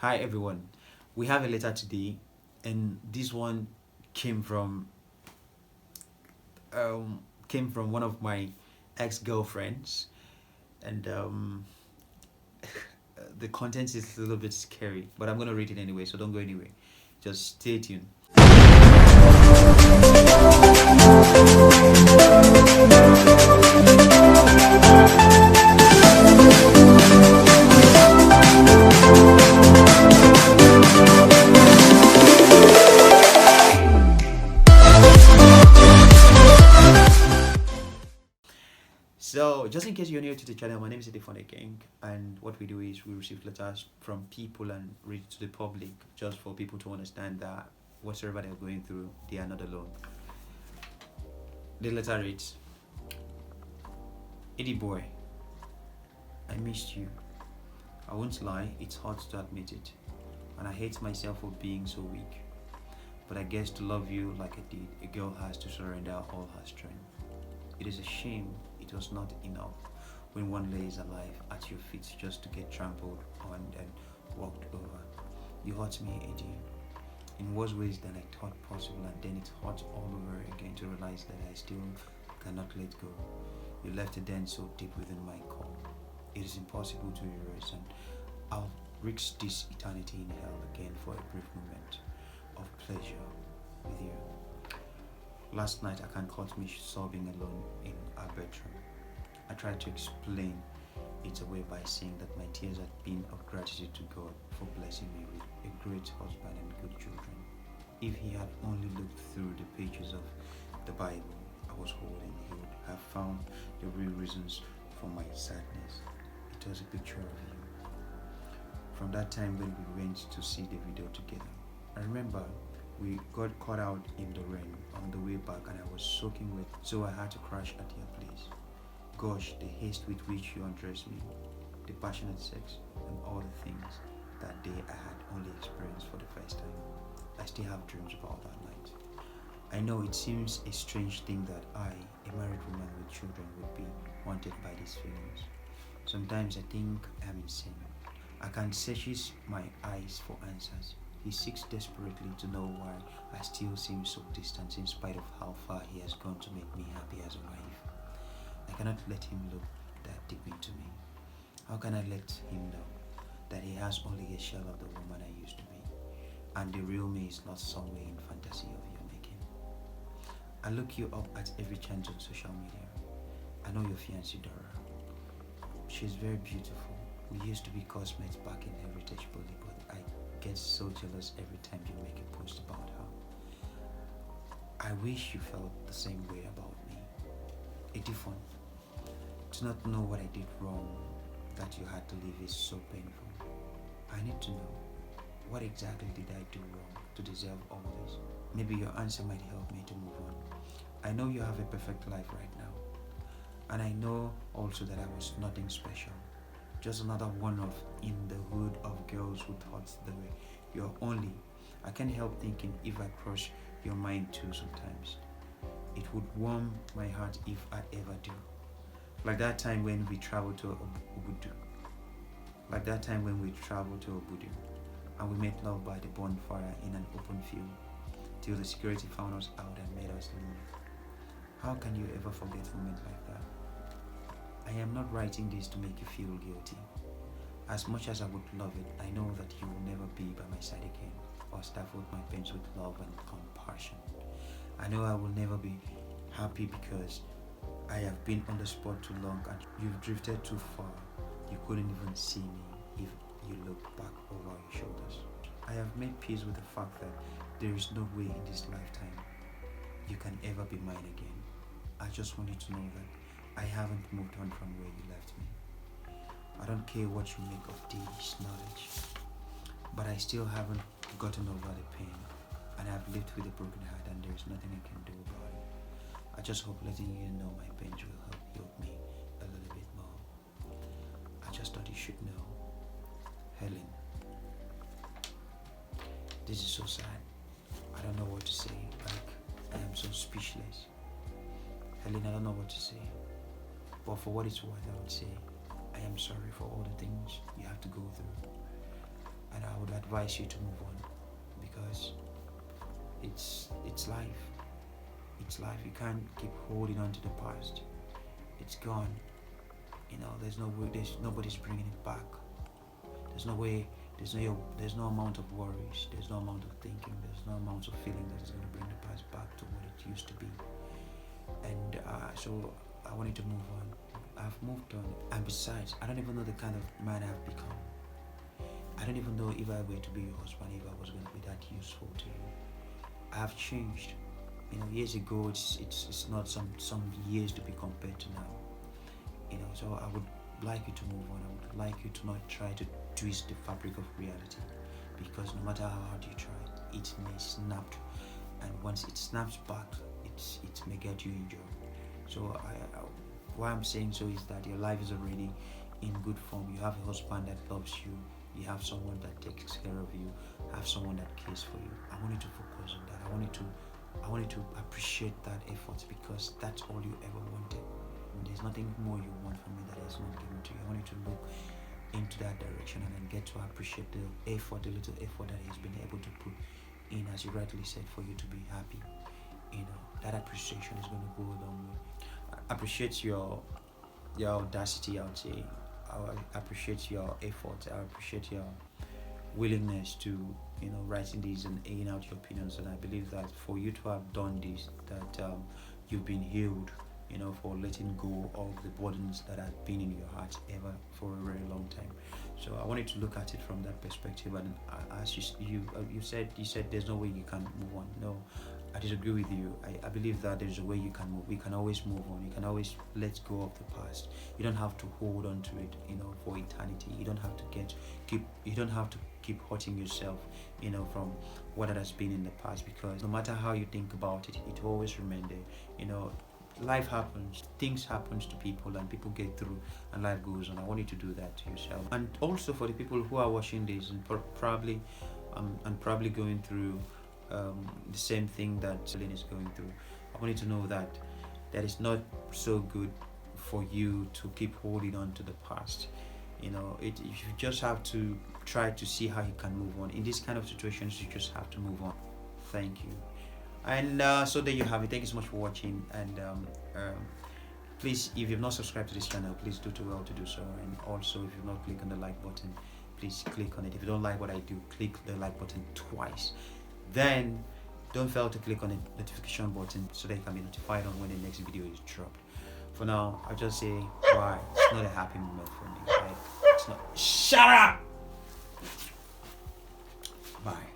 Hi everyone. We have a letter today, and this one came from one of my ex-girlfriends, and the content is a little bit scary, but I'm gonna read it anyway, so don't go anywhere. Just stay tuned. So, just in case you're new to the channel, my name is Edifon Ekeng, and what we do is we receive letters from people and read it to the public, just for people to understand that whatever they're going through, they are not alone. The letter reads, Eddie boy, I missed you. I won't lie, it's hard to admit it, and I hate myself for being so weak. But I guess to love you like I did, a girl has to surrender all her strength. It is a shame it was not enough when one lays alive at your feet just to get trampled on and walked over. You hurt me, Eddie, in worse ways than I thought possible, and then it hurts all over again to realize that I still cannot let go. You left a dent so deep within my core. It is impossible to erase, and I'll risk this eternity in hell again for a brief moment of pleasure with you. Last night, I can't caught me sobbing alone in our bedroom. I tried to explain it away by saying that my tears had been of gratitude to God for blessing me with a great husband and good children. If he had only looked through the pages of the Bible I was holding, he would have found the real reasons for my sadness. It was a picture of you. From that time when we went to see the video together, I remember we got caught out in the rain on the way back, and I was soaking wet, so I had to crash at your place. Gosh, the haste with which you undressed me, the passionate sex, and all the things that day I had only experienced for the first time. I still have dreams about that night. I know it seems a strange thing that I, a married woman with children, would be wanted by these feelings. Sometimes I think I'm insane. I can't search my eyes for answers. He seeks desperately to know why I still seem so distant in spite of how far he has gone to make me happy as a wife. I cannot let him look that deep into me. How can I let him know that he has only a shell of the woman I used to be, and the real me is not somewhere in fantasy of your making? I look you up at every chance on social media. I know your fiancée Dora. She's very beautiful. We used to be classmates back in Heritage Bully, but I get so jealous every time you make a post about her. I wish you felt the same way about me. Edifon, to not know what I did wrong, that you had to leave is so painful. I need to know, what exactly did I do wrong to deserve all this? Maybe your answer might help me to move on. I know you have a perfect life right now, and I know also that I was nothing special. Just another one-off in the hood of girls who thought the way you're only. I can't help thinking if I cross your mind too sometimes. It would warm my heart if I ever do. Like that time when we traveled to Obudu. And we made love by the bonfire in an open field till the security found us out and made us leave. How can you ever forget moments like that? I am not writing this to make you feel guilty. As much as I would love it, I know that you will never be by my side again, or stifle my pains with love and compassion. I know I will never be happy because I have been on the spot too long and you've drifted too far. You couldn't even see me if you looked back over your shoulders. I have made peace with the fact that there is no way in this lifetime you can ever be mine again. I just want you to know that I haven't moved on from where you left me. I don't care what you make of this knowledge, but I still haven't gotten over the pain, and I've lived with a broken heart, and there's nothing I can do about it. I just hope letting you know my pains will help heal me a little bit more. I just thought you should know. Hellen, this is so sad. I don't know what to say. Like, I am so speechless. Hellen, I don't know what to say. But for what it's worth, I would say I am sorry for all the things you have to go through, and I would advise you to move on, because it's life. It's life. You can't keep holding on to the past. It's gone. There's no way. There's nobody's bringing it back. There's no way. There's no amount of worries. There's no amount of thinking. There's no amount of feeling that is going to bring the past back to what it used to be. And so I wanted to move on. I've moved on. And besides, I don't even know the kind of man I've become. I don't even know if I were to be your husband, if I was going to be that useful to you. I have changed. Years ago, it's not some years to be compared to now. So I would like you to move on. I would like you to not try to twist the fabric of reality, because no matter how hard you try, it may snap, and once it snaps back, it may get you injured. So why I'm saying so is that your life is already in good form. You have a husband that loves you. You have someone that takes care of you. Have someone that cares for you. I want you to focus on that. I want you to appreciate that effort, because that's all you ever wanted. And there's nothing more you want from me that is not given to you. I want you to look into that direction and then get to appreciate the effort, the little effort that he's been able to put in, as you rightly said, for you to be happy. That appreciation is going to go a long way. I appreciate your audacity, I would say. I appreciate your effort. I appreciate your willingness to writing these and airing out your opinions. And I believe that for you to have done this, that you've been healed, for letting go of the burdens that have been in your heart ever for a very long time. So I wanted to look at it from that perspective. And as you said there's no way you can move on. No, I disagree with you. I believe that there's a way you can move. We can always move on. You can always let go of the past. You don't have to hold on to it, for eternity. You don't have to keep hurting yourself, from what has been in the past, because no matter how you think about it, it will always remain there. Life happens, things happens to people, and people get through, and life goes on. I want you to do that to yourself. And also for the people who are watching this and probably going through the same thing that Hellen is going through, I want you to know that is not so good for you to keep holding on to the past. You just have to try to see how you can move on. In these kind of situations, you just have to move on. Thank you. And so there you have it. Thank you so much for watching. And please, if you've not subscribed to this channel, please do too well to do so. And also, if you've not clicked on the like button, please click on it. If you don't like what I do, click the like button twice. Then don't fail to click on the notification button so that you can be notified on when the next video is dropped. For now, I'll just say bye. It's not a happy moment for me, right? It's not. Shut up! Bye.